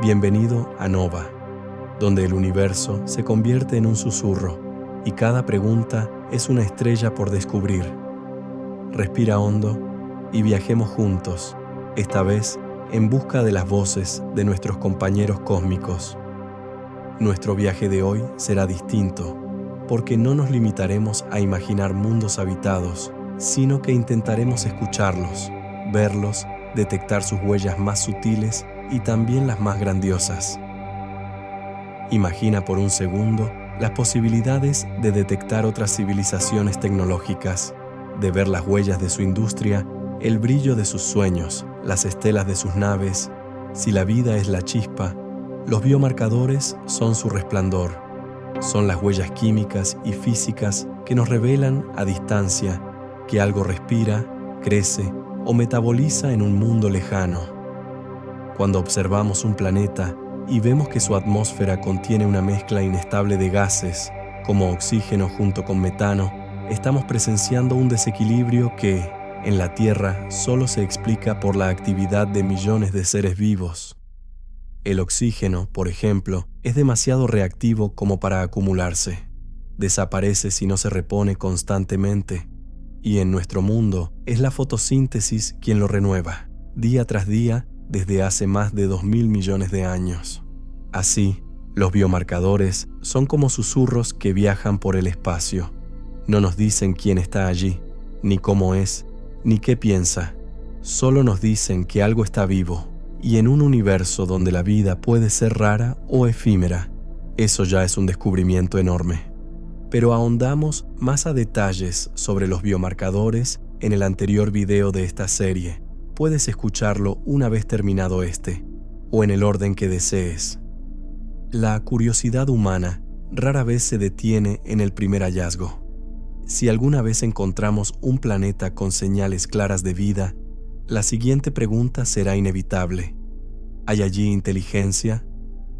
Bienvenido a Nova, donde el universo se convierte en un susurro y cada pregunta es una estrella por descubrir. Respira hondo y viajemos juntos, esta vez en busca de las voces de nuestros compañeros cósmicos. Nuestro viaje de hoy será distinto, porque no nos limitaremos a imaginar mundos habitados, sino que intentaremos escucharlos, verlos, detectar sus huellas más sutiles y también las más grandiosas. Imagina por un segundo las posibilidades de detectar otras civilizaciones tecnológicas, de ver las huellas de su industria, el brillo de sus sueños, las estelas de sus naves. Si la vida es la chispa, los biomarcadores son su resplandor. Son las huellas químicas y físicas que nos revelan a distancia que algo respira, crece o metaboliza en un mundo lejano. Cuando observamos un planeta y vemos que su atmósfera contiene una mezcla inestable de gases, como oxígeno junto con metano, estamos presenciando un desequilibrio que, en la Tierra, solo se explica por la actividad de millones de seres vivos. El oxígeno, por ejemplo, es demasiado reactivo como para acumularse. Desaparece si no se repone constantemente. Y en nuestro mundo es la fotosíntesis quien lo renueva, día tras día, desde hace más de 2.000 millones de años. Así, los biomarcadores son como susurros que viajan por el espacio. No nos dicen quién está allí, ni cómo es, ni qué piensa. Solo nos dicen que algo está vivo, y en un universo donde la vida puede ser rara o efímera, eso ya es un descubrimiento enorme. Pero ahondamos más a detalles sobre los biomarcadores en el anterior video de esta serie. Puedes escucharlo una vez terminado este, o en el orden que desees. La curiosidad humana rara vez se detiene en el primer hallazgo. Si alguna vez encontramos un planeta con señales claras de vida, la siguiente pregunta será inevitable. ¿Hay allí inteligencia,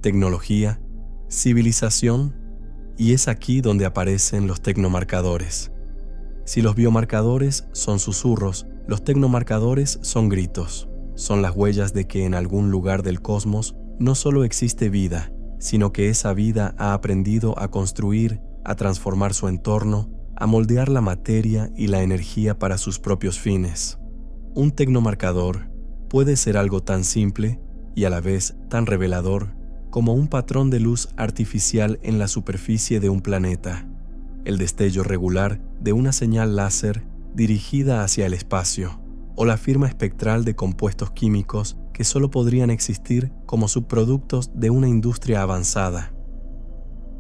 tecnología, civilización? Y es aquí donde aparecen los tecnomarcadores. Si los biomarcadores son susurros, los tecnomarcadores son gritos. Son las huellas de que en algún lugar del cosmos no solo existe vida, sino que esa vida ha aprendido a construir, a transformar su entorno, a moldear la materia y la energía para sus propios fines. Un tecnomarcador puede ser algo tan simple y a la vez tan revelador como un patrón de luz artificial en la superficie de un planeta, el destello regular de una señal láser dirigida hacia el espacio, o la firma espectral de compuestos químicos que solo podrían existir como subproductos de una industria avanzada.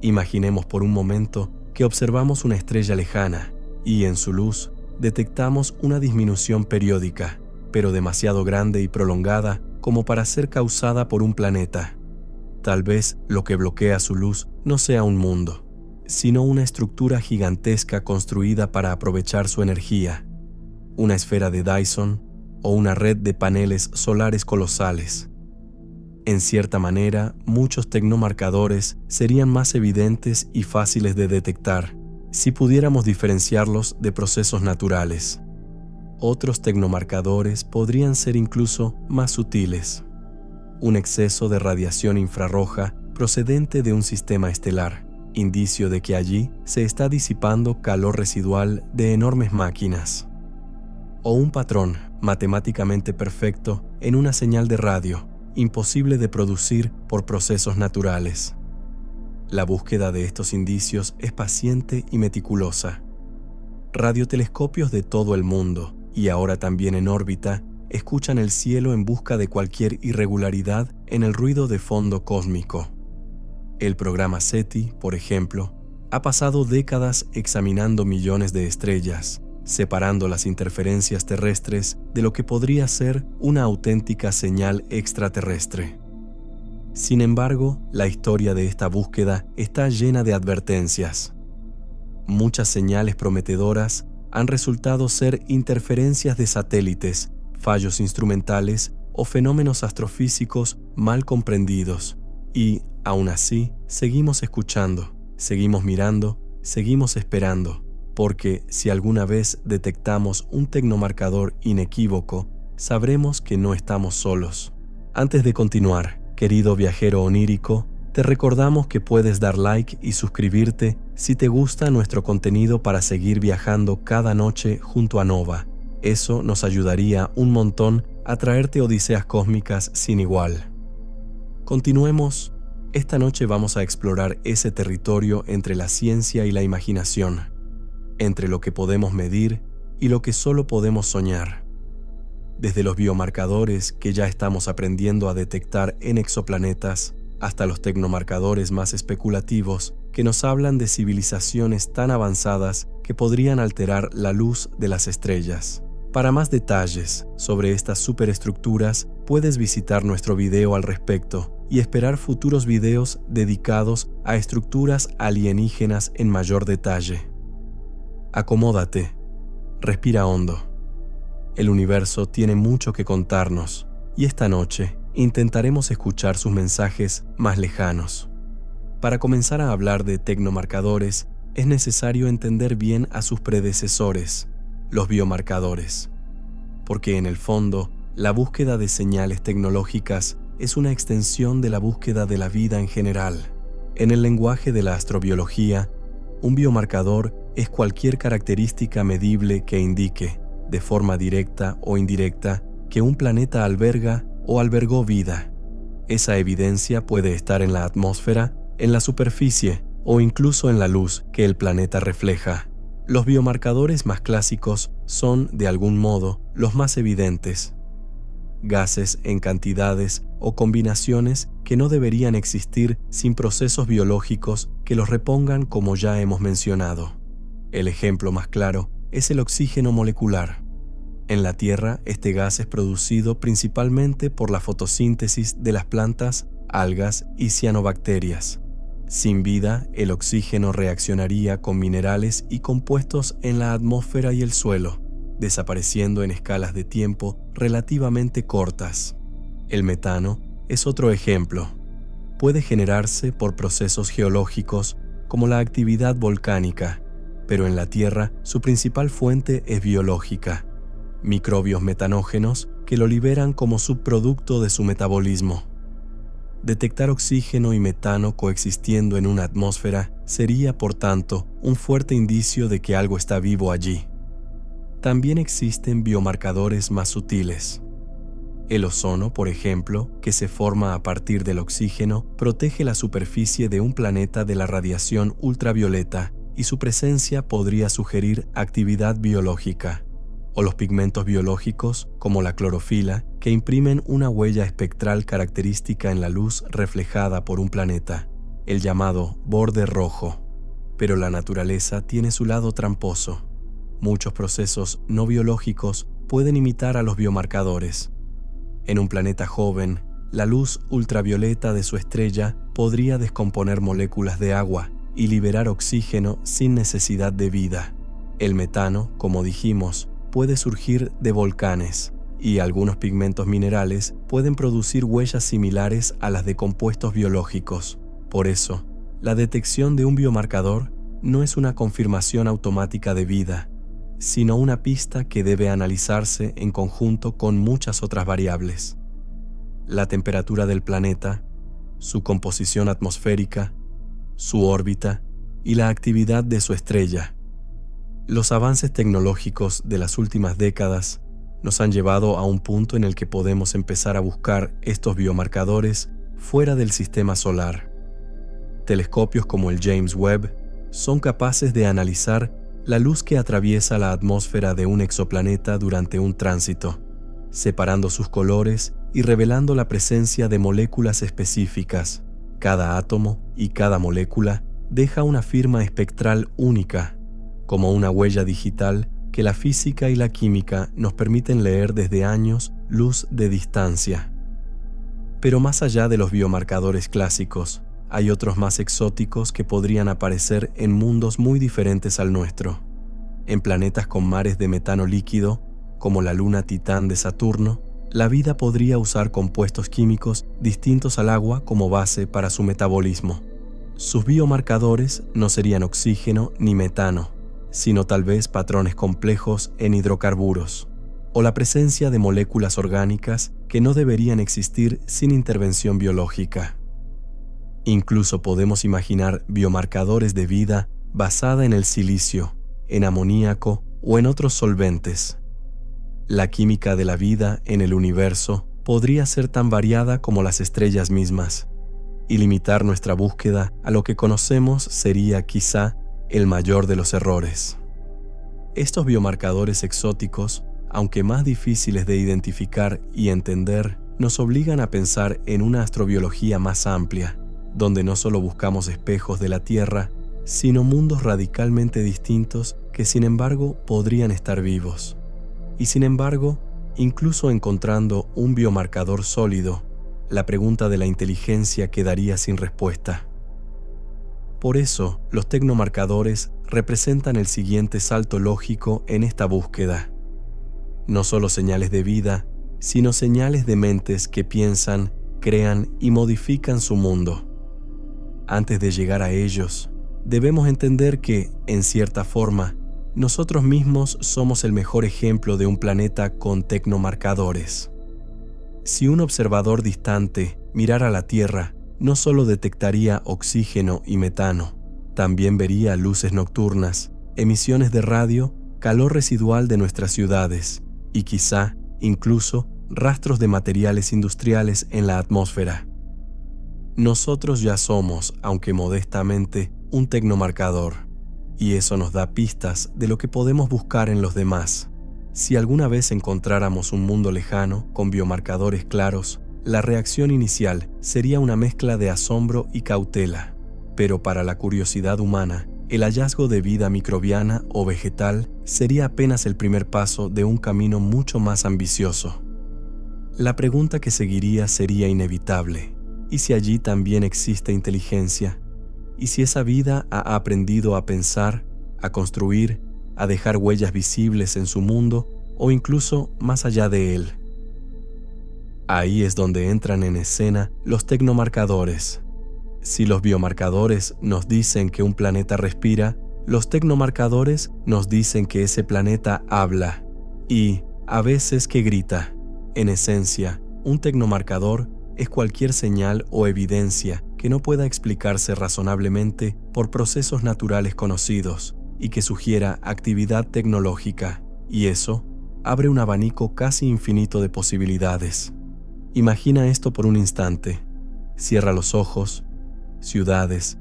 Imaginemos por un momento que observamos una estrella lejana y en su luz detectamos una disminución periódica, pero demasiado grande y prolongada como para ser causada por un planeta. Tal vez lo que bloquea su luz no sea un mundo, sino una estructura gigantesca construida para aprovechar su energía, una esfera de Dyson o una red de paneles solares colosales. En cierta manera, muchos tecnomarcadores serían más evidentes y fáciles de detectar si pudiéramos diferenciarlos de procesos naturales. Otros tecnomarcadores podrían ser incluso más sutiles. Un exceso de radiación infrarroja procedente de un sistema estelar, indicio de que allí se está disipando calor residual de enormes máquinas. O un patrón matemáticamente perfecto en una señal de radio, imposible de producir por procesos naturales. La búsqueda de estos indicios es paciente y meticulosa. Radiotelescopios de todo el mundo, y ahora también en órbita, escuchan el cielo en busca de cualquier irregularidad en el ruido de fondo cósmico. El programa SETI, por ejemplo, ha pasado décadas examinando millones de estrellas, separando las interferencias terrestres de lo que podría ser una auténtica señal extraterrestre. Sin embargo, la historia de esta búsqueda está llena de advertencias. Muchas señales prometedoras han resultado ser interferencias de satélites, fallos instrumentales o fenómenos astrofísicos mal comprendidos. Y, aún así, seguimos escuchando, seguimos mirando, seguimos esperando, porque si alguna vez detectamos un tecnomarcador inequívoco, sabremos que no estamos solos. Antes de continuar, Querido viajero onírico, te recordamos que puedes dar like y suscribirte si te gusta nuestro contenido para seguir viajando cada noche junto a Nova. Eso nos ayudaría un montón a traerte odiseas cósmicas sin igual. Continuemos. Esta noche vamos a explorar ese territorio entre la ciencia y la imaginación, entre lo que podemos medir y lo que solo podemos soñar. Desde los biomarcadores que ya estamos aprendiendo a detectar en exoplanetas, hasta los tecnomarcadores más especulativos que nos hablan de civilizaciones tan avanzadas que podrían alterar la luz de las estrellas. Para más detalles sobre estas superestructuras, puedes visitar nuestro video al respecto y esperar futuros videos dedicados a estructuras alienígenas en mayor detalle. Acomódate, respira hondo. El universo tiene mucho que contarnos y esta noche intentaremos escuchar sus mensajes más lejanos. Para comenzar a hablar de tecnomarcadores, es necesario entender bien a sus predecesores, los biomarcadores, porque en el fondo, la búsqueda de señales tecnológicas es una extensión de la búsqueda de la vida en general. En el lenguaje de la astrobiología, un biomarcador es cualquier característica medible que indique, de forma directa o indirecta, que un planeta alberga o albergó vida. Esa evidencia puede estar en la atmósfera, en la superficie o incluso en la luz que el planeta refleja. Los biomarcadores más clásicos son, de algún modo, los más evidentes. Gases en cantidades o combinaciones que no deberían existir sin procesos biológicos que los repongan, como ya hemos mencionado. El ejemplo más claro es el oxígeno molecular. En la Tierra, este gas es producido principalmente por la fotosíntesis de las plantas, algas y cianobacterias. Sin vida, el oxígeno reaccionaría con minerales y compuestos en la atmósfera y el suelo, desapareciendo en escalas de tiempo relativamente cortas. El metano es otro ejemplo. Puede generarse por procesos geológicos como la actividad volcánica, pero en la Tierra su principal fuente es biológica. Microbios metanógenos que lo liberan como subproducto de su metabolismo. Detectar oxígeno y metano coexistiendo en una atmósfera sería, por tanto, un fuerte indicio de que algo está vivo allí. También existen biomarcadores más sutiles. El ozono, por ejemplo, que se forma a partir del oxígeno, protege la superficie de un planeta de la radiación ultravioleta y su presencia podría sugerir actividad biológica. O los pigmentos biológicos, como la clorofila, que imprimen una huella espectral característica en la luz reflejada por un planeta, el llamado borde rojo. Pero la naturaleza tiene su lado tramposo. Muchos procesos no biológicos pueden imitar a los biomarcadores. En un planeta joven, la luz ultravioleta de su estrella podría descomponer moléculas de agua y liberar oxígeno sin necesidad de vida. El metano, como dijimos, puede surgir de volcanes, y algunos pigmentos minerales pueden producir huellas similares a las de compuestos biológicos. Por eso, la detección de un biomarcador no es una confirmación automática de vida, sino una pista que debe analizarse en conjunto con muchas otras variables. La temperatura del planeta, su composición atmosférica, su órbita y la actividad de su estrella. Los avances tecnológicos de las últimas décadas nos han llevado a un punto en el que podemos empezar a buscar estos biomarcadores fuera del sistema solar. Telescopios como el James Webb son capaces de analizar la luz que atraviesa la atmósfera de un exoplaneta durante un tránsito, separando sus colores y revelando la presencia de moléculas específicas. Cada átomo y cada molécula deja una firma espectral única, como una huella digital que la física y la química nos permiten leer desde años luz de distancia. Pero más allá de los biomarcadores clásicos, hay otros más exóticos que podrían aparecer en mundos muy diferentes al nuestro. En planetas con mares de metano líquido, como la luna Titán de Saturno, la vida podría usar compuestos químicos distintos al agua como base para su metabolismo. Sus biomarcadores no serían oxígeno ni metano, sino tal vez patrones complejos en hidrocarburos, o la presencia de moléculas orgánicas que no deberían existir sin intervención biológica. Incluso podemos imaginar biomarcadores de vida basada en el silicio, en amoníaco o en otros solventes. La química de la vida en el universo podría ser tan variada como las estrellas mismas, y limitar nuestra búsqueda a lo que conocemos sería quizá el mayor de los errores. Estos biomarcadores exóticos, aunque más difíciles de identificar y entender, nos obligan a pensar en una astrobiología más amplia, donde no solo buscamos espejos de la Tierra, sino mundos radicalmente distintos que sin embargo podrían estar vivos. Y sin embargo, incluso encontrando un biomarcador sólido, la pregunta de la inteligencia quedaría sin respuesta. Por eso, los tecnomarcadores representan el siguiente salto lógico en esta búsqueda. No solo señales de vida, sino señales de mentes que piensan, crean y modifican su mundo. Antes de llegar a ellos, debemos entender que, en cierta forma, nosotros mismos somos el mejor ejemplo de un planeta con tecnomarcadores. Si un observador distante mirara la Tierra, no solo detectaría oxígeno y metano, también vería luces nocturnas, emisiones de radio, calor residual de nuestras ciudades y quizá, incluso, rastros de materiales industriales en la atmósfera. Nosotros ya somos, aunque modestamente, un tecnomarcador, y eso nos da pistas de lo que podemos buscar en los demás. Si alguna vez encontráramos un mundo lejano con biomarcadores claros, la reacción inicial sería una mezcla de asombro y cautela, pero para la curiosidad humana, el hallazgo de vida microbiana o vegetal sería apenas el primer paso de un camino mucho más ambicioso. La pregunta que seguiría sería inevitable: ¿y si allí también existe inteligencia? ¿Y si esa vida ha aprendido a pensar, a construir, a dejar huellas visibles en su mundo o incluso más allá de él? Ahí es donde entran en escena los tecnomarcadores. Si los biomarcadores nos dicen que un planeta respira, los tecnomarcadores nos dicen que ese planeta habla y, a veces, que grita. En esencia, un tecnomarcador es cualquier señal o evidencia que no pueda explicarse razonablemente por procesos naturales conocidos y que sugiera actividad tecnológica, y eso abre un abanico casi infinito de posibilidades. Imagina esto por un instante. Cierra los ojos. Ciudades,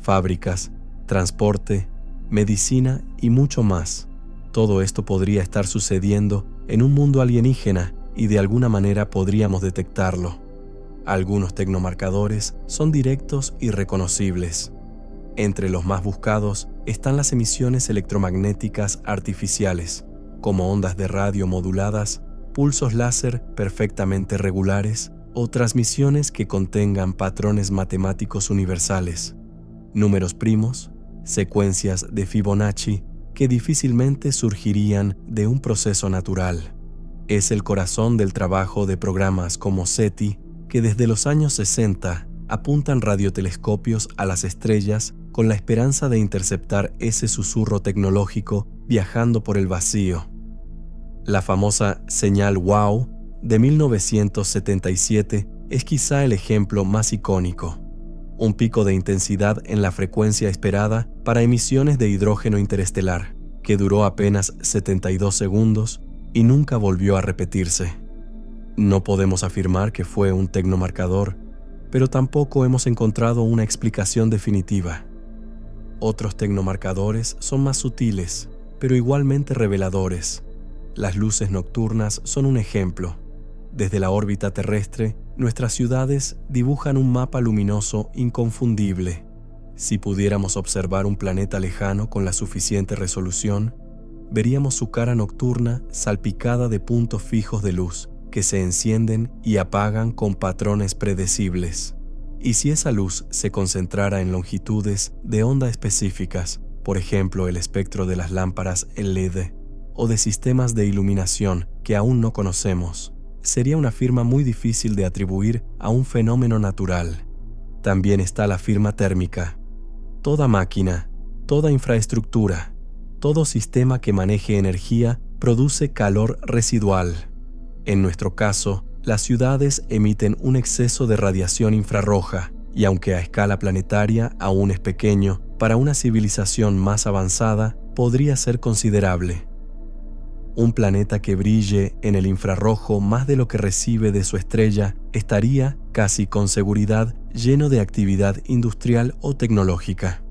fábricas, transporte, medicina y mucho más. Todo esto podría estar sucediendo en un mundo alienígena y de alguna manera podríamos detectarlo. Algunos tecnomarcadores son directos y reconocibles. Entre los más buscados están las emisiones electromagnéticas artificiales, como ondas de radio moduladas, pulsos láser perfectamente regulares o transmisiones que contengan patrones matemáticos universales, números primos, secuencias de Fibonacci que difícilmente surgirían de un proceso natural. Es el corazón del trabajo de programas como SETI, que desde los años 60 apuntan radiotelescopios a las estrellas con la esperanza de interceptar ese susurro tecnológico viajando por el vacío. La famosa señal WOW de 1977 es quizá el ejemplo más icónico. Un pico de intensidad en la frecuencia esperada para emisiones de hidrógeno interestelar, que duró apenas 72 segundos y nunca volvió a repetirse. No podemos afirmar que fue un tecnomarcador, pero tampoco hemos encontrado una explicación definitiva. Otros tecnomarcadores son más sutiles, pero igualmente reveladores. Las luces nocturnas son un ejemplo. Desde la órbita terrestre, nuestras ciudades dibujan un mapa luminoso inconfundible. Si pudiéramos observar un planeta lejano con la suficiente resolución, veríamos su cara nocturna salpicada de puntos fijos de luz que se encienden y apagan con patrones predecibles. Y si esa luz se concentrara en longitudes de onda específicas, por ejemplo el espectro de las lámparas LED, o de sistemas de iluminación que aún no conocemos, sería una firma muy difícil de atribuir a un fenómeno natural. También está la firma térmica. Toda máquina, toda infraestructura, todo sistema que maneje energía produce calor residual. En nuestro caso, Las ciudades emiten un exceso de radiación infrarroja y aunque a escala planetaria aún es pequeño, para una civilización más avanzada podría ser considerable. Un planeta que brille en el infrarrojo más de lo que recibe de su estrella estaría, casi con seguridad, lleno de actividad industrial o tecnológica.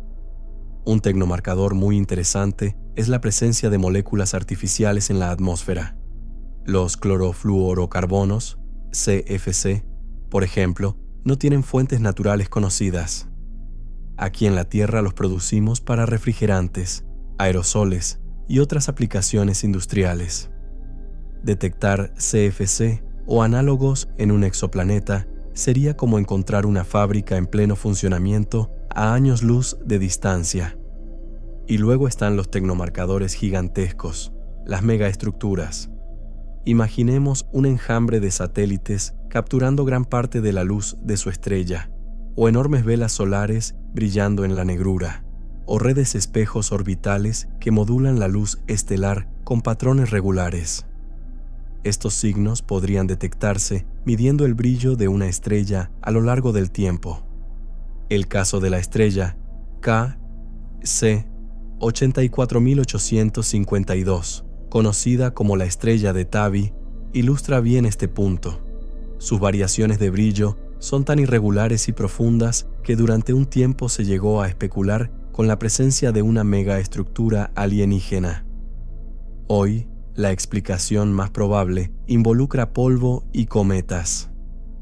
Un tecnomarcador muy interesante es la presencia de moléculas artificiales en la atmósfera. Los clorofluorocarbonos, CFC, por ejemplo, no tienen fuentes naturales conocidas. Aquí en la Tierra los producimos para refrigerantes, aerosoles y otras aplicaciones industriales. Detectar CFC o análogos en un exoplaneta sería como encontrar una fábrica en pleno funcionamiento a años luz de distancia. Y luego están los tecnomarcadores gigantescos, las megaestructuras. Imaginemos un enjambre de satélites capturando gran parte de la luz de su estrella, o enormes velas solares brillando en la negrura, o redes espejos orbitales que modulan la luz estelar con patrones regulares. Estos signos podrían detectarse midiendo el brillo de una estrella a lo largo del tiempo. El caso de la estrella KC 84852, conocida como la estrella de Tabi, ilustra bien este punto. Sus variaciones de brillo son tan irregulares y profundas que durante un tiempo se llegó a especular con la presencia de una megaestructura alienígena. Hoy, la explicación más probable involucra polvo y cometas,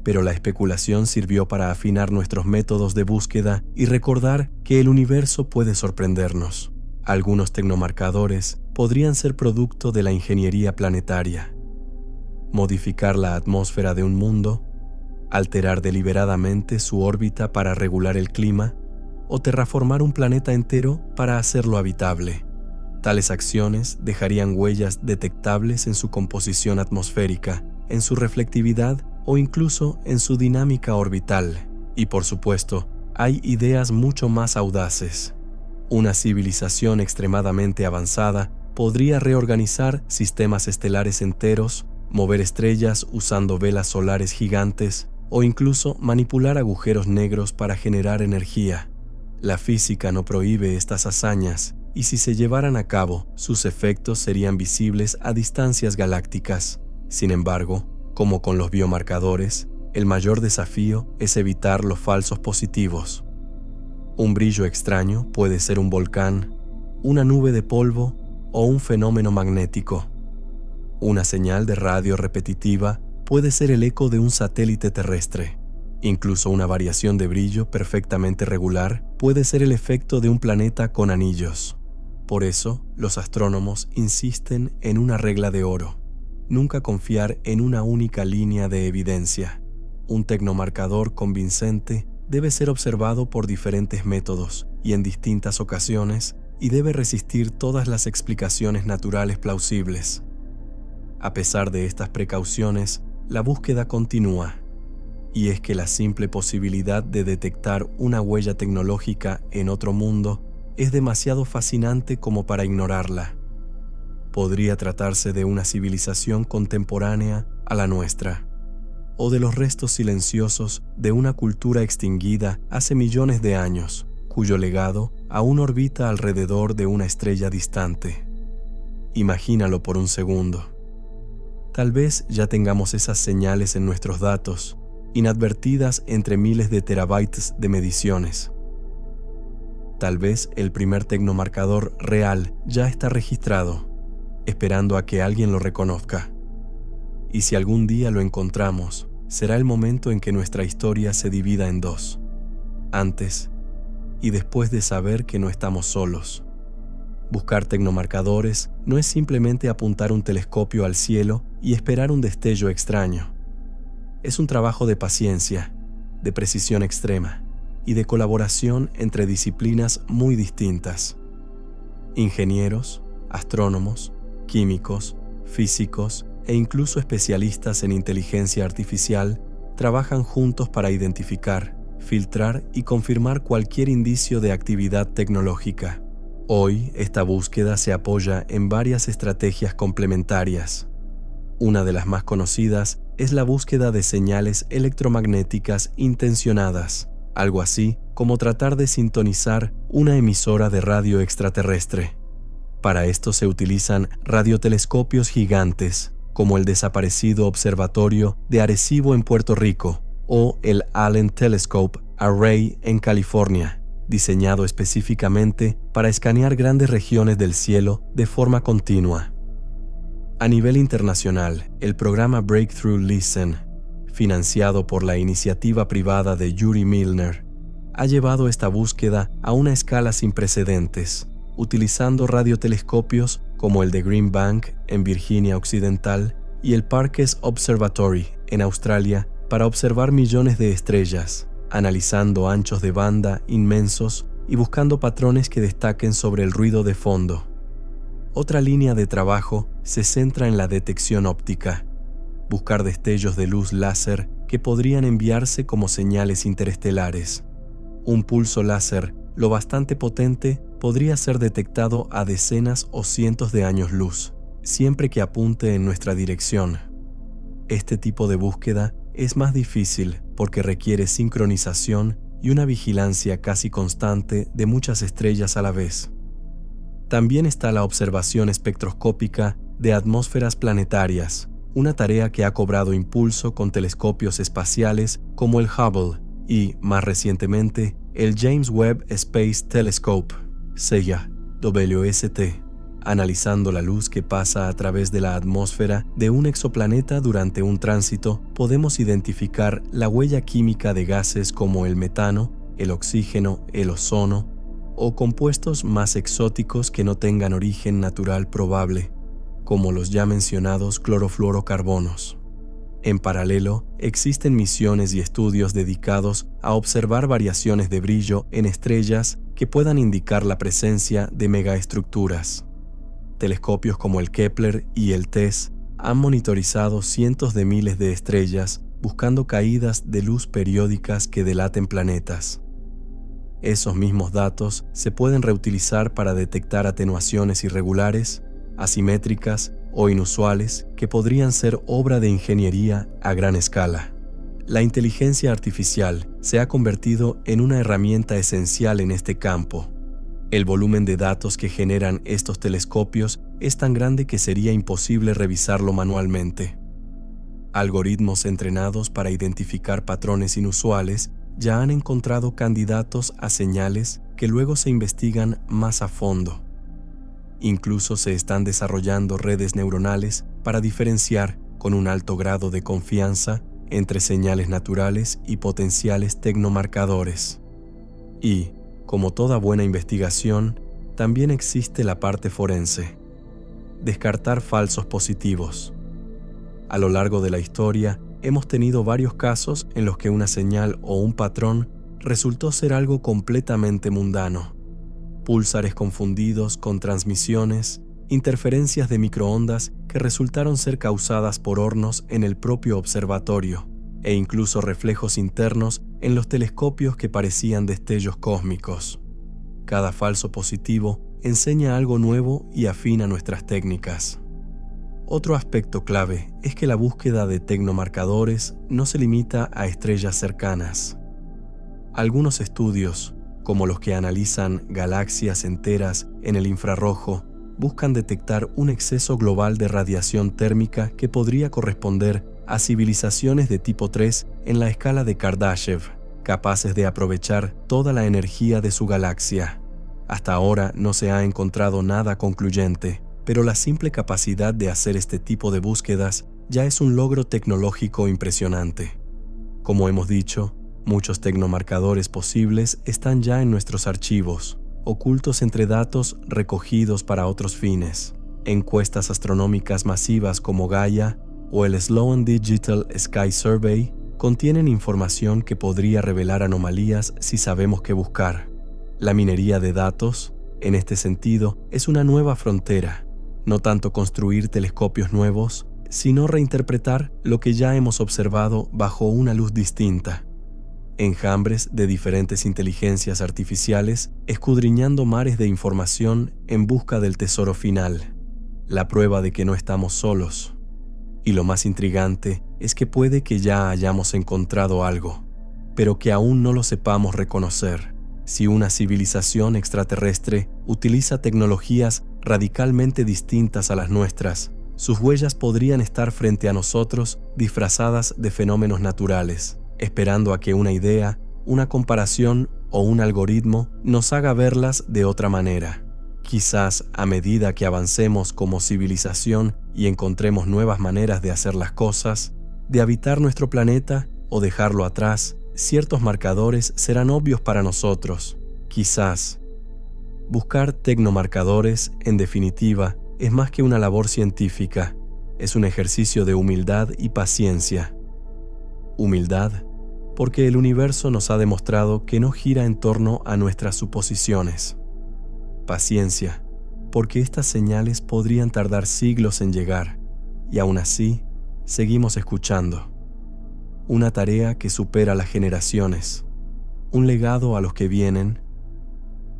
pero la especulación sirvió para afinar nuestros métodos de búsqueda y recordar que el universo puede sorprendernos. Algunos tecnomarcadores podrían ser producto de la ingeniería planetaria. Modificar la atmósfera de un mundo, alterar deliberadamente su órbita para regular el clima, o terraformar un planeta entero para hacerlo habitable. Tales acciones dejarían huellas detectables en su composición atmosférica, en su reflectividad o incluso en su dinámica orbital. Y por supuesto, hay ideas mucho más audaces. Una civilización extremadamente avanzada podría reorganizar sistemas estelares enteros, mover estrellas usando velas solares gigantes o incluso manipular agujeros negros para generar energía. La física no prohíbe estas hazañas, y si se llevaran a cabo, sus efectos serían visibles a distancias galácticas. Sin embargo, como con los biomarcadores, el mayor desafío es evitar los falsos positivos. Un brillo extraño puede ser un volcán, una nube de polvo o un fenómeno magnético. Una señal de radio repetitiva puede ser el eco de un satélite terrestre. Incluso una variación de brillo perfectamente regular puede ser el efecto de un planeta con anillos. Por eso, los astrónomos insisten en una regla de oro: nunca confiar en una única línea de evidencia. Un tecnomarcador convincente debe ser observado por diferentes métodos y en distintas ocasiones, y debe resistir todas las explicaciones naturales plausibles. A pesar de estas precauciones, la búsqueda continúa. Y es que la simple posibilidad de detectar una huella tecnológica en otro mundo es demasiado fascinante como para ignorarla. Podría tratarse de una civilización contemporánea a la nuestra, o de los restos silenciosos de una cultura extinguida hace millones de años, cuyo legado aún orbita alrededor de una estrella distante. Imagínalo por un segundo. Tal vez ya tengamos esas señales en nuestros datos, inadvertidas entre miles de terabytes de mediciones. Tal vez el primer tecnomarcador real ya está registrado, esperando a que alguien lo reconozca. Y si algún día lo encontramos, será el momento en que nuestra historia se divida en dos: antes y después de saber que no estamos solos. Buscar tecnomarcadores no es simplemente apuntar un telescopio al cielo y esperar un destello extraño. Es un trabajo de paciencia, de precisión extrema y de colaboración entre disciplinas muy distintas. Ingenieros, astrónomos, químicos, físicos e incluso especialistas en inteligencia artificial trabajan juntos para identificar, filtrar y confirmar cualquier indicio de actividad tecnológica. Hoy, esta búsqueda se apoya en varias estrategias complementarias. Una de las más conocidas es la búsqueda de señales electromagnéticas intencionadas, algo así como tratar de sintonizar una emisora de radio extraterrestre. Para esto se utilizan radiotelescopios gigantes, como el desaparecido Observatorio de Arecibo en Puerto Rico o el Allen Telescope Array en California, diseñado específicamente para escanear grandes regiones del cielo de forma continua. A nivel internacional, el programa Breakthrough Listen, financiado por la iniciativa privada de Yuri Milner, ha llevado esta búsqueda a una escala sin precedentes, utilizando radiotelescopios como el de Green Bank en Virginia Occidental y el Parkes Observatory en Australia para observar millones de estrellas, analizando anchos de banda inmensos y buscando patrones que destaquen sobre el ruido de fondo. Otra línea de trabajo se centra en la detección óptica, buscar destellos de luz láser que podrían enviarse como señales interestelares. Un pulso láser lo bastante potente podría ser detectado a decenas o cientos de años luz, siempre que apunte en nuestra dirección. Este tipo de búsqueda es más difícil porque requiere sincronización y una vigilancia casi constante de muchas estrellas a la vez. También está la observación espectroscópica de atmósferas planetarias, una tarea que ha cobrado impulso con telescopios espaciales como el Hubble y, más recientemente, el James Webb Space Telescope, SEA, WST, analizando la luz que pasa a través de la atmósfera de un exoplaneta durante un tránsito. Podemos identificar la huella química de gases como el metano, el oxígeno, el ozono, o compuestos más exóticos que no tengan origen natural probable, como los ya mencionados clorofluorocarbonos. En paralelo, existen misiones y estudios dedicados a observar variaciones de brillo en estrellas que puedan indicar la presencia de megaestructuras. Telescopios como el Kepler y el TESS han monitorizado cientos de miles de estrellas buscando caídas de luz periódicas que delaten planetas. Esos mismos datos se pueden reutilizar para detectar atenuaciones irregulares, asimétricas o inusuales que podrían ser obra de ingeniería a gran escala. La inteligencia artificial se ha convertido en una herramienta esencial en este campo. El volumen de datos que generan estos telescopios es tan grande que sería imposible revisarlo manualmente. Algoritmos entrenados para identificar patrones inusuales ya han encontrado candidatos a señales que luego se investigan más a fondo. Incluso se están desarrollando redes neuronales para diferenciar, con un alto grado de confianza, entre señales naturales y potenciales tecnomarcadores. Y, como toda buena investigación, también existe la parte forense. Descartar falsos positivos. A lo largo de la historia, hemos tenido varios casos en los que una señal o un patrón resultó ser algo completamente mundano. Púlsares confundidos con transmisiones, interferencias de microondas que resultaron ser causadas por hornos en el propio observatorio, e incluso reflejos internos en los telescopios que parecían destellos cósmicos. Cada falso positivo enseña algo nuevo y afina nuestras técnicas. Otro aspecto clave es que la búsqueda de tecnomarcadores no se limita a estrellas cercanas. Algunos estudios, como los que analizan galaxias enteras en el infrarrojo, buscan detectar un exceso global de radiación térmica que podría corresponder a civilizaciones de tipo 3 en la escala de Kardashev, capaces de aprovechar toda la energía de su galaxia. Hasta ahora no se ha encontrado nada concluyente, pero la simple capacidad de hacer este tipo de búsquedas ya es un logro tecnológico impresionante. Como hemos dicho, muchos tecnomarcadores posibles están ya en nuestros archivos, ocultos entre datos recogidos para otros fines. Encuestas astronómicas masivas como Gaia o el Sloan Digital Sky Survey contienen información que podría revelar anomalías si sabemos qué buscar. La minería de datos, en este sentido, es una nueva frontera. No tanto construir telescopios nuevos, sino reinterpretar lo que ya hemos observado bajo una luz distinta. Enjambres de diferentes inteligencias artificiales escudriñando mares de información en busca del tesoro final, la prueba de que no estamos solos. Y lo más intrigante es que puede que ya hayamos encontrado algo, pero que aún no lo sepamos reconocer. Si una civilización extraterrestre utiliza tecnologías radicalmente distintas a las nuestras, sus huellas podrían estar frente a nosotros disfrazadas de fenómenos naturales, esperando a que una idea, una comparación o un algoritmo nos haga verlas de otra manera. Quizás a medida que avancemos como civilización y encontremos nuevas maneras de hacer las cosas, de habitar nuestro planeta o dejarlo atrás, ciertos marcadores serán obvios para nosotros. Quizás. Buscar tecnomarcadores, en definitiva, es más que una labor científica, es un ejercicio de humildad y paciencia. Humildad, porque el universo nos ha demostrado que no gira en torno a nuestras suposiciones. Paciencia, porque estas señales podrían tardar siglos en llegar, y aún así, seguimos escuchando. Una tarea que supera las generaciones, un legado a los que vienen.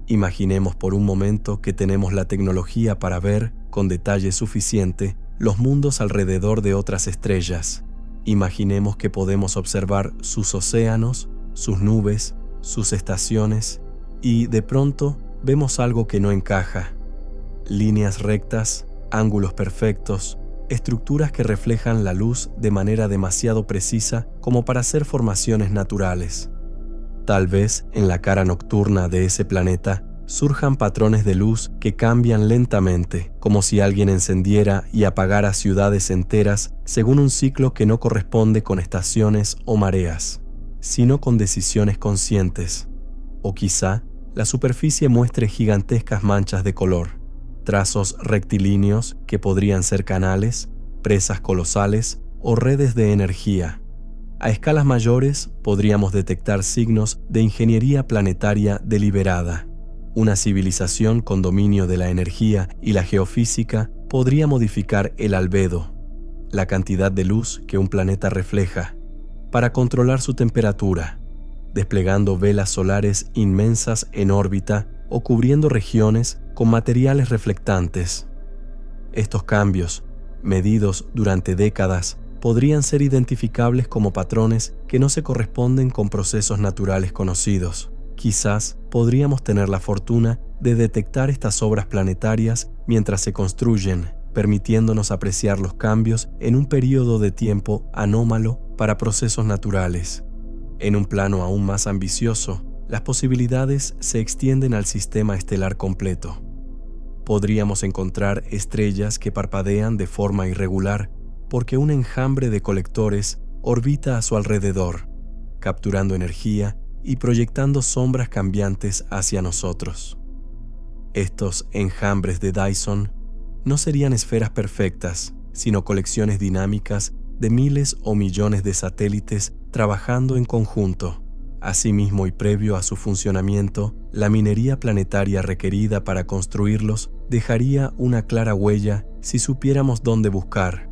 Imaginemos por un momento que tenemos la tecnología para ver, con detalle suficiente, los mundos alrededor de otras estrellas. Imaginemos que podemos observar sus océanos, sus nubes, sus estaciones, y de pronto vemos algo que no encaja. Líneas rectas, ángulos perfectos, estructuras que reflejan la luz de manera demasiado precisa como para ser formaciones naturales. Tal vez en la cara nocturna de ese planeta surjan patrones de luz que cambian lentamente, como si alguien encendiera y apagara ciudades enteras según un ciclo que no corresponde con estaciones o mareas, sino con decisiones conscientes. O quizá la superficie muestre gigantescas manchas de color, trazos rectilíneos que podrían ser canales, presas colosales o redes de energía. A escalas mayores podríamos detectar signos de ingeniería planetaria deliberada. Una civilización con dominio de la energía y la geofísica podría modificar el albedo, la cantidad de luz que un planeta refleja, para controlar su temperatura, desplegando velas solares inmensas en órbita o cubriendo regiones con materiales reflectantes. Estos cambios, medidos durante décadas, podrían ser identificables como patrones que no se corresponden con procesos naturales conocidos. Quizás podríamos tener la fortuna de detectar estas obras planetarias mientras se construyen, permitiéndonos apreciar los cambios en un periodo de tiempo anómalo para procesos naturales. En un plano aún más ambicioso, las posibilidades se extienden al sistema estelar completo. Podríamos encontrar estrellas que parpadean de forma irregular porque un enjambre de colectores orbita a su alrededor, capturando energía y proyectando sombras cambiantes hacia nosotros. Estos enjambres de Dyson no serían esferas perfectas, sino colecciones dinámicas de miles o millones de satélites trabajando en conjunto. Asimismo y previo a su funcionamiento, la minería planetaria requerida para construirlos dejaría una clara huella si supiéramos dónde buscar.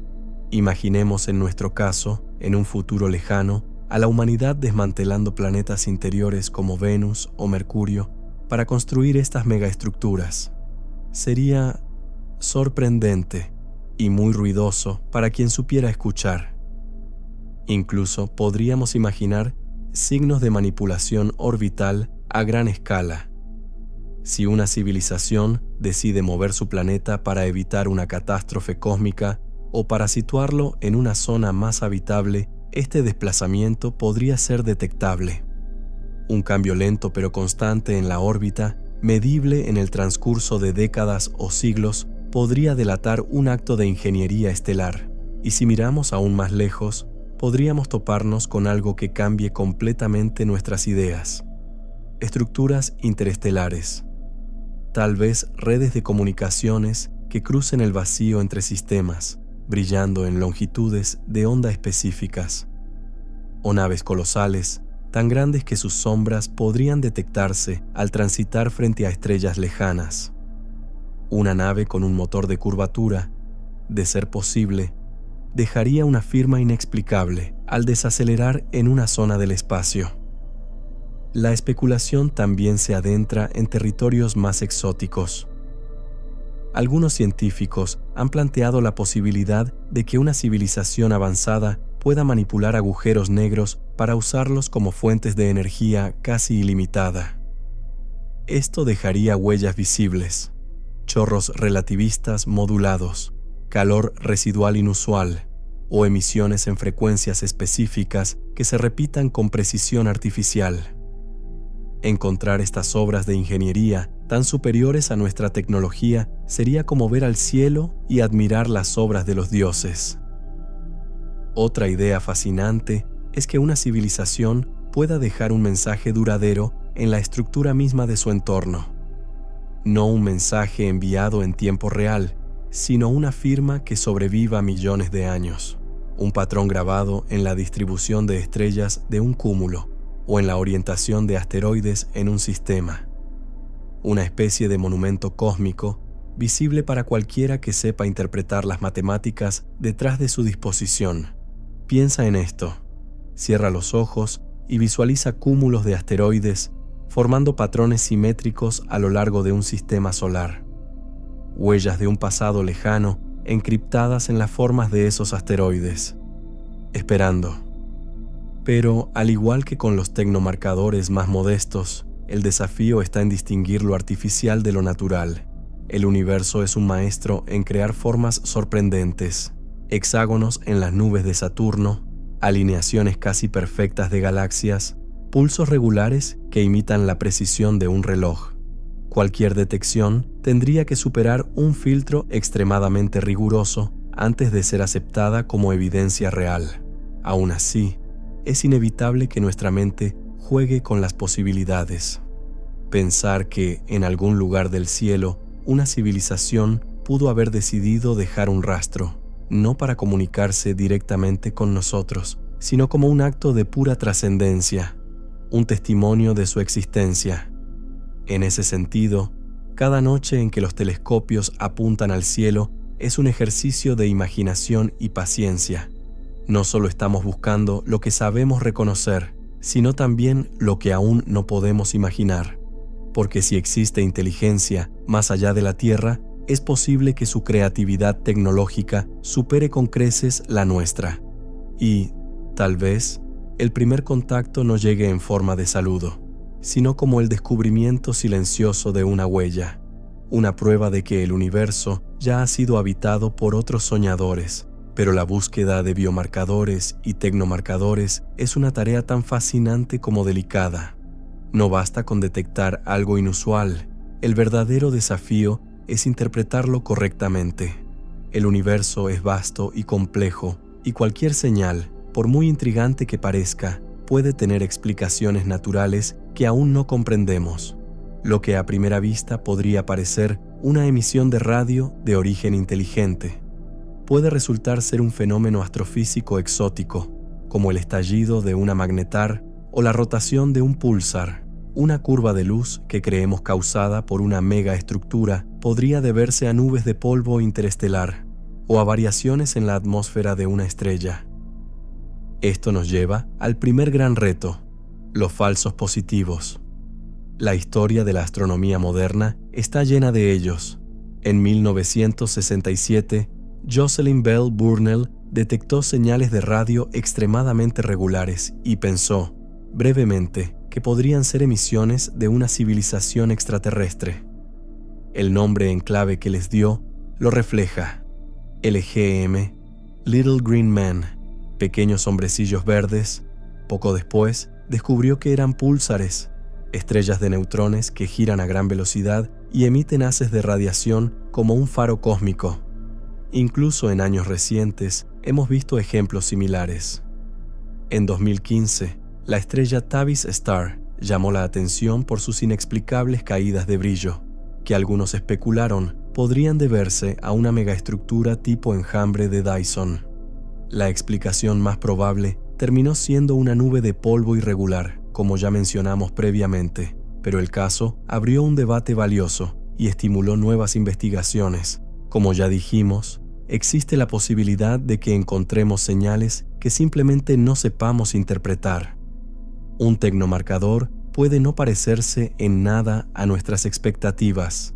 Imaginemos en nuestro caso, en un futuro lejano, a la humanidad desmantelando planetas interiores como Venus o Mercurio para construir estas megaestructuras. Sería sorprendente y muy ruidoso para quien supiera escuchar. Incluso podríamos imaginar signos de manipulación orbital a gran escala. Si una civilización decide mover su planeta para evitar una catástrofe cósmica o para situarlo en una zona más habitable, este desplazamiento podría ser detectable. Un cambio lento pero constante en la órbita, medible en el transcurso de décadas o siglos, podría delatar un acto de ingeniería estelar. Y si miramos aún más lejos, podríamos toparnos con algo que cambie completamente nuestras ideas. Estructuras interestelares. Tal vez redes de comunicaciones que crucen el vacío entre sistemas, brillando en longitudes de onda específicas. O naves colosales, tan grandes que sus sombras podrían detectarse al transitar frente a estrellas lejanas. Una nave con un motor de curvatura, de ser posible, dejaría una firma inexplicable al desacelerar en una zona del espacio. La especulación también se adentra en territorios más exóticos. Algunos científicos han planteado la posibilidad de que una civilización avanzada pueda manipular agujeros negros para usarlos como fuentes de energía casi ilimitada. Esto dejaría huellas visibles, chorros relativistas modulados, calor residual inusual o emisiones en frecuencias específicas que se repitan con precisión artificial. Encontrar estas obras de ingeniería tan superiores a nuestra tecnología sería como ver al cielo y admirar las obras de los dioses. Otra idea fascinante es que una civilización pueda dejar un mensaje duradero en la estructura misma de su entorno. No un mensaje enviado en tiempo real, sino una firma que sobreviva millones de años, un patrón grabado en la distribución de estrellas de un cúmulo o en la orientación de asteroides en un sistema. Una especie de monumento cósmico visible para cualquiera que sepa interpretar las matemáticas detrás de su disposición. Piensa en esto, cierra los ojos y visualiza cúmulos de asteroides formando patrones simétricos a lo largo de un sistema solar. Huellas de un pasado lejano encriptadas en las formas de esos asteroides. Esperando. Pero, al igual que con los tecnomarcadores más modestos, el desafío está en distinguir lo artificial de lo natural. El universo es un maestro en crear formas sorprendentes, hexágonos en las nubes de Saturno, alineaciones casi perfectas de galaxias, pulsos regulares que imitan la precisión de un reloj. Cualquier detección tendría que superar un filtro extremadamente riguroso antes de ser aceptada como evidencia real. Aún así, es inevitable que nuestra mente juegue con las posibilidades. Pensar que, en algún lugar del cielo, una civilización pudo haber decidido dejar un rastro, no para comunicarse directamente con nosotros, sino como un acto de pura trascendencia, un testimonio de su existencia. En ese sentido, cada noche en que los telescopios apuntan al cielo es un ejercicio de imaginación y paciencia. No solo estamos buscando lo que sabemos reconocer, sino también lo que aún no podemos imaginar. Porque si existe inteligencia más allá de la Tierra, es posible que su creatividad tecnológica supere con creces la nuestra. Y, tal vez, el primer contacto no llegue en forma de saludo, sino como el descubrimiento silencioso de una huella, una prueba de que el universo ya ha sido habitado por otros soñadores. Pero la búsqueda de biomarcadores y tecnomarcadores es una tarea tan fascinante como delicada. No basta con detectar algo inusual. El verdadero desafío es interpretarlo correctamente. El universo es vasto y complejo, y cualquier señal, por muy intrigante que parezca, puede tener explicaciones naturales que aún no comprendemos. Lo que a primera vista podría parecer una emisión de radio de origen inteligente puede resultar ser un fenómeno astrofísico exótico, como el estallido de una magnetar o la rotación de un púlsar. Una curva de luz que creemos causada por una megaestructura podría deberse a nubes de polvo interestelar o a variaciones en la atmósfera de una estrella. Esto nos lleva al primer gran reto, los falsos positivos. La historia de la astronomía moderna está llena de ellos. En 1967, Jocelyn Bell Burnell detectó señales de radio extremadamente regulares y pensó, brevemente, que podrían ser emisiones de una civilización extraterrestre. El nombre en clave que les dio lo refleja: LGM, Little Green Men, pequeños hombrecillos verdes. Poco después, descubrió que eran púlsares, estrellas de neutrones que giran a gran velocidad y emiten haces de radiación como un faro cósmico. Incluso en años recientes hemos visto ejemplos similares. En 2015, la estrella Tavis Star llamó la atención por sus inexplicables caídas de brillo, que algunos especularon podrían deberse a una megaestructura tipo enjambre de Dyson. La explicación más probable terminó siendo una nube de polvo irregular, como ya mencionamos previamente, pero el caso abrió un debate valioso y estimuló nuevas investigaciones. Como ya dijimos, existe la posibilidad de que encontremos señales que simplemente no sepamos interpretar. Un tecnomarcador puede no parecerse en nada a nuestras expectativas,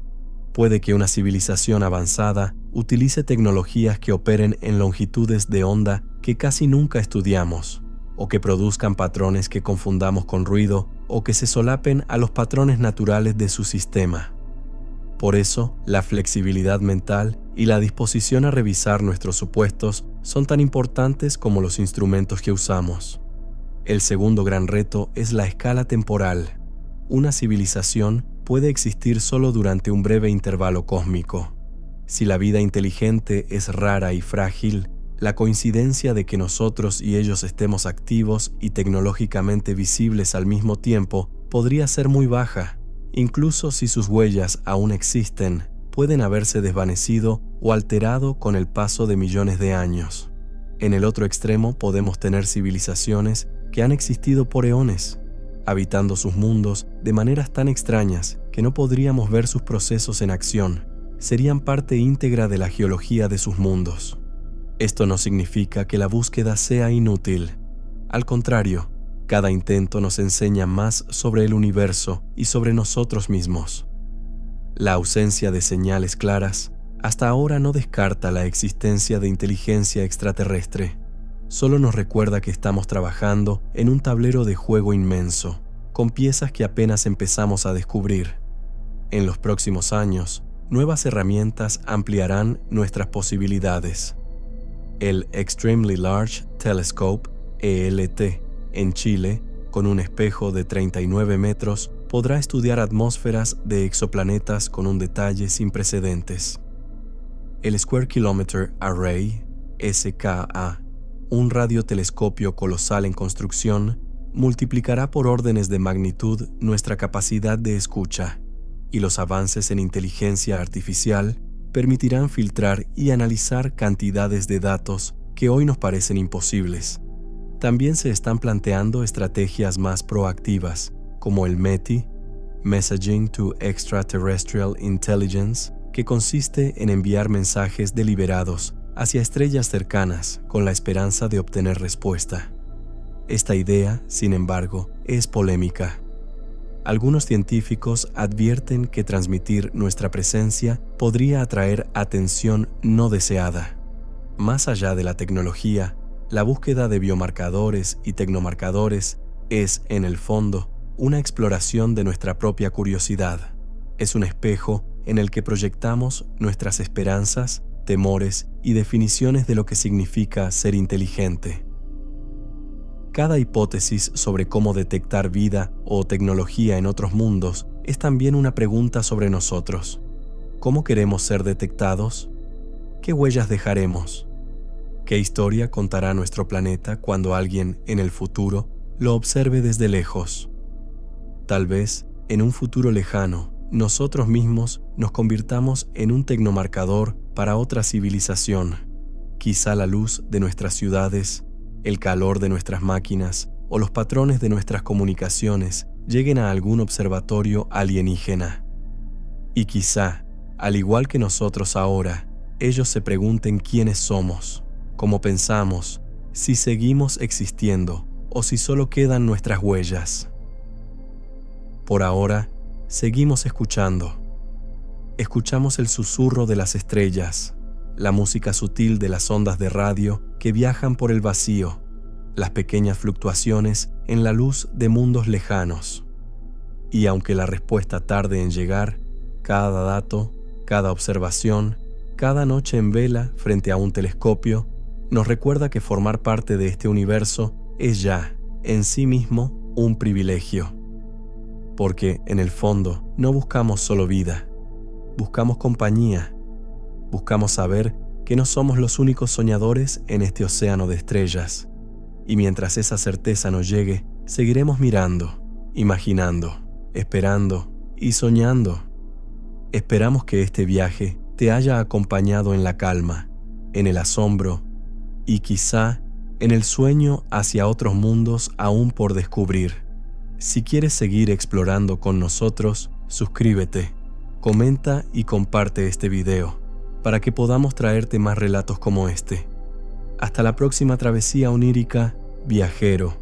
Puede que una civilización avanzada utilice tecnologías que operen en longitudes de onda que casi nunca estudiamos, o que produzcan patrones que confundamos con ruido, o que se solapen a los patrones naturales de su sistema. Por eso, la flexibilidad mental y la disposición a revisar nuestros supuestos son tan importantes como los instrumentos que usamos. El segundo gran reto es la escala temporal. Una civilización puede existir solo durante un breve intervalo cósmico. Si la vida inteligente es rara y frágil, la coincidencia de que nosotros y ellos estemos activos y tecnológicamente visibles al mismo tiempo podría ser muy baja. Incluso si sus huellas aún existen, pueden haberse desvanecido o alterado con el paso de millones de años. En el otro extremo podemos tener civilizaciones que han existido por eones, habitando sus mundos de maneras tan extrañas que no podríamos ver sus procesos en acción. Serían parte íntegra de la geología de sus mundos. Esto no significa que la búsqueda sea inútil. Al contrario, cada intento nos enseña más sobre el universo y sobre nosotros mismos. La ausencia de señales claras hasta ahora no descarta la existencia de inteligencia extraterrestre. Solo nos recuerda que estamos trabajando en un tablero de juego inmenso, con piezas que apenas empezamos a descubrir. En los próximos años, nuevas herramientas ampliarán nuestras posibilidades. El Extremely Large Telescope, ELT, en Chile, con un espejo de 39 metros, podrá estudiar atmósferas de exoplanetas con un detalle sin precedentes. El Square Kilometer Array, SKA, un radiotelescopio colosal en construcción, multiplicará por órdenes de magnitud nuestra capacidad de escucha, y los avances en inteligencia artificial permitirán filtrar y analizar cantidades de datos que hoy nos parecen imposibles. También se están planteando estrategias más proactivas, como el METI, Messaging to Extraterrestrial Intelligence, que consiste en enviar mensajes deliberados hacia estrellas cercanas con la esperanza de obtener respuesta. Esta idea, sin embargo, es polémica. Algunos científicos advierten que transmitir nuestra presencia podría atraer atención no deseada. Más allá de la tecnología, la búsqueda de biomarcadores y tecnomarcadores es, en el fondo, una exploración de nuestra propia curiosidad. Es un espejo en el que proyectamos nuestras esperanzas, temores y definiciones de lo que significa ser inteligente. Cada hipótesis sobre cómo detectar vida o tecnología en otros mundos es también una pregunta sobre nosotros. ¿Cómo queremos ser detectados? ¿Qué huellas dejaremos? ¿Qué historia contará nuestro planeta cuando alguien, en el futuro, lo observe desde lejos? Tal vez, en un futuro lejano, nosotros mismos nos convirtamos en un tecnomarcador para otra civilización. Quizá la luz de nuestras ciudades, el calor de nuestras máquinas o los patrones de nuestras comunicaciones lleguen a algún observatorio alienígena. Y quizá, al igual que nosotros ahora, ellos se pregunten quiénes somos, cómo pensamos, si seguimos existiendo o si solo quedan nuestras huellas. Por ahora, seguimos escuchando. Escuchamos el susurro de las estrellas, la música sutil de las ondas de radio que viajan por el vacío, las pequeñas fluctuaciones en la luz de mundos lejanos. Y aunque la respuesta tarde en llegar, cada dato, cada observación, cada noche en vela frente a un telescopio, nos recuerda que formar parte de este universo es ya, en sí mismo, un privilegio. Porque, en el fondo, no buscamos solo vida, buscamos compañía, buscamos saber que no somos los únicos soñadores en este océano de estrellas. Y mientras esa certeza nos llegue, seguiremos mirando, imaginando, esperando y soñando. Esperamos que este viaje te haya acompañado en la calma, en el asombro y quizá en el sueño hacia otros mundos aún por descubrir. Si quieres seguir explorando con nosotros, suscríbete, comenta y comparte este video para que podamos traerte más relatos como este. Hasta la próxima travesía onírica, viajero.